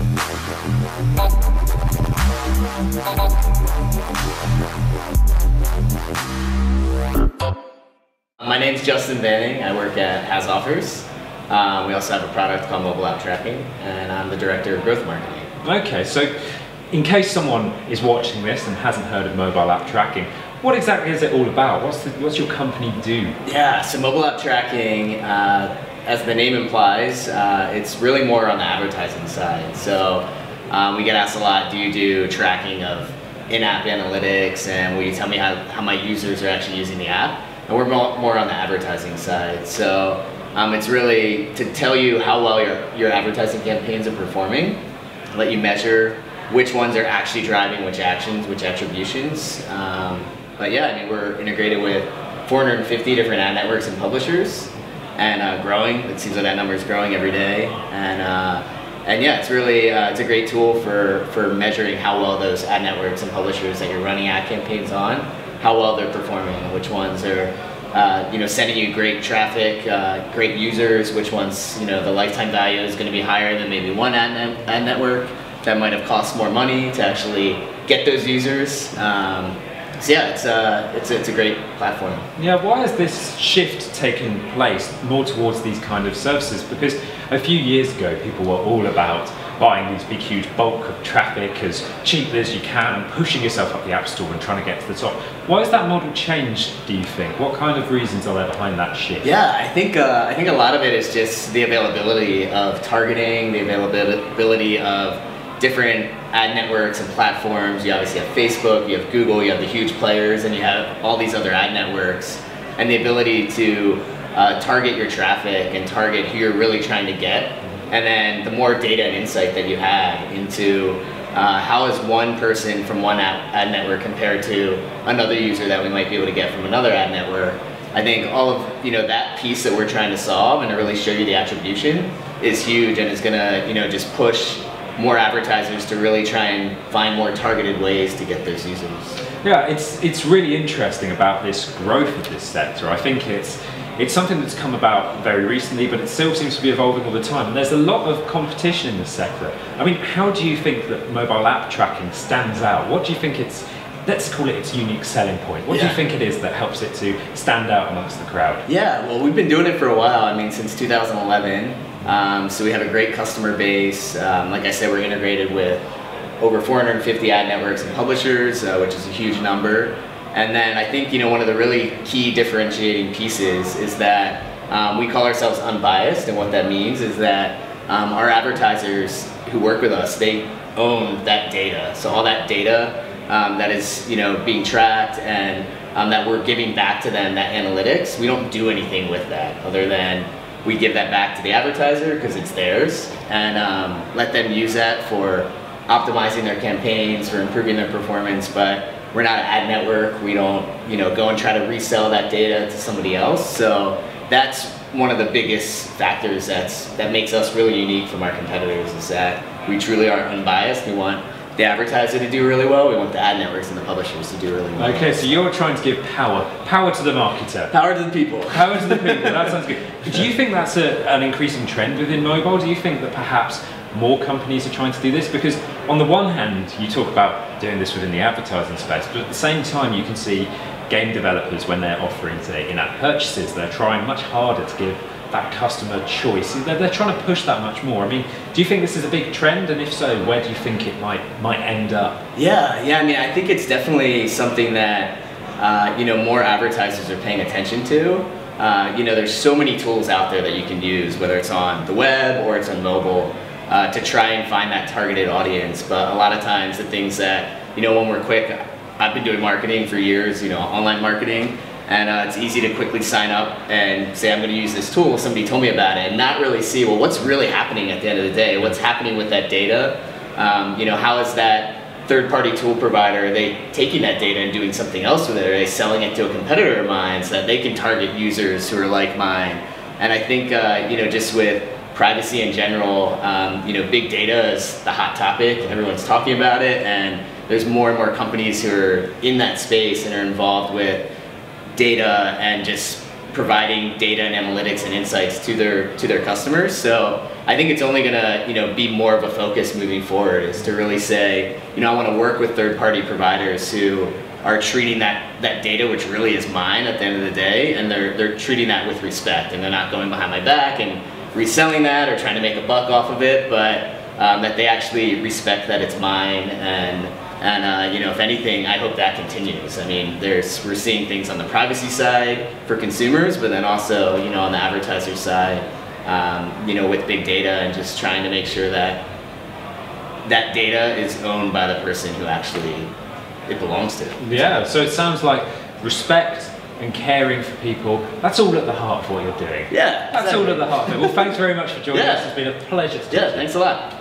My name's Justin Vanning. I work at HasOffers. We also have a product called Mobile App Tracking, and I'm the Director of Growth Marketing. Okay, so in case someone is watching this and hasn't heard of Mobile App Tracking, what exactly is it all about? What's your company do? Yeah, so Mobile App Tracking, as the name implies, it's really more on the advertising side. So we get asked a lot, do you do tracking of in-app analytics, and will you tell me how my users are actually using the app? And we're more on the advertising side. So it's really to tell you how well your advertising campaigns are performing, let you measure which ones are actually driving which actions, which attributions. But yeah, I mean, we're integrated with 450 different ad networks and publishers, and growing. It seems like that number is growing every day. And yeah, it's really it's a great tool for measuring how well those ad networks and publishers that you're running ad campaigns on, how well they're performing, which ones are sending you great traffic, great users, which ones the lifetime value is going to be higher than maybe one ad network that might have cost more money to actually get those users. So yeah, it's a great platform. Yeah, why has this shift taken place more towards these kind of services? Because a few years ago, people were all about buying these big, huge bulk of traffic as cheaply as you can and pushing yourself up the App Store and trying to get to the top. Why has that model changed, do you think? What kind of reasons are there behind that shift? Yeah, I think a lot of it is just the availability of targeting, the availability of different ad networks and platforms. You obviously have Facebook, you have Google, you have the huge players, and you have all these other ad networks. And the ability to target your traffic and target who you're really trying to get. And then the more data and insight that you have into how is one person from one ad network compared to another user that we might be able to get from another ad network. I think all of that piece that we're trying to solve and to really show you the attribution is huge, and is gonna just push more advertisers to really try and find more targeted ways to get those users. Yeah, it's really interesting about this growth of this sector. I think it's something that's come about very recently, but it still seems to be evolving all the time. And there's a lot of competition in this sector. I mean, how do you think that mobile app tracking stands out? What do you think let's call it its unique selling point. What do you think it is that helps it to stand out amongst the crowd? Yeah, well, we've been doing it for a while. I mean, since 2011. So we have a great customer base. Like I said, we're integrated with over 450 ad networks and publishers, which is a huge number. And then I think one of the really key differentiating pieces is that we call ourselves unbiased, and what that means is that our advertisers who work with us, they own that data. So all that data that is being tracked and that we're giving back to them, that analytics, we don't do anything with that other than we give that back to the advertiser because it's theirs, and let them use that for optimizing their campaigns, for improving their performance. But we're not an ad network. We don't go and try to resell that data to somebody else. So that's one of the biggest factors that makes us really unique from our competitors, is that we truly are unbiased. We want the advertiser to do really well. We want the ad networks and the publishers to do really well. Okay, so you're trying to give power to the marketer. Power to the people. Power to the people, that sounds good. Do you think that's an increasing trend within mobile? Do you think that perhaps more companies are trying to do this? Because on the one hand, you talk about doing this within the advertising space, but at the same time you can see game developers, when they're offering, say, in-app purchases, they're trying much harder to give that customer choice. They're trying to push that much more. I mean, do you think this is a big trend, and if so, where do you think it might end up? Yeah. I mean, I think it's definitely something that more advertisers are paying attention to. There's so many tools out there that you can use, whether it's on the web or it's on mobile, to try and find that targeted audience. But a lot of times the things that when we're quick, I've been doing marketing for years, online marketing. And it's easy to quickly sign up and say, I'm going to use this tool. Somebody told me about it, and not really see, well, what's really happening at the end of the day? What's happening with that data? How is that third-party tool provider, are they taking that data and doing something else with it? Are they selling it to a competitor of mine so that they can target users who are like mine? And I think, just with privacy in general, big data is the hot topic. Everyone's talking about it, and there's more and more companies who are in that space and are involved with data and just providing data and analytics and insights to their customers. So I think it's only gonna be more of a focus moving forward, is to really say, I want to work with third-party providers who are treating that data, which really is mine at the end of the day, and they're treating that with respect, and they're not going behind my back and reselling that or trying to make a buck off of it, but that they actually respect that it's mine. And if anything, I hope that continues. I mean, we're seeing things on the privacy side for consumers, but then also, on the advertiser side, with big data, and just trying to make sure that that data is owned by the person who actually it belongs to. Yeah, so it sounds like respect and caring for people, that's all at the heart of what you're doing. Yeah, that's all at the heart of it. Well, thanks very much for joining us. It's been a pleasure to talk to you. Thanks a lot.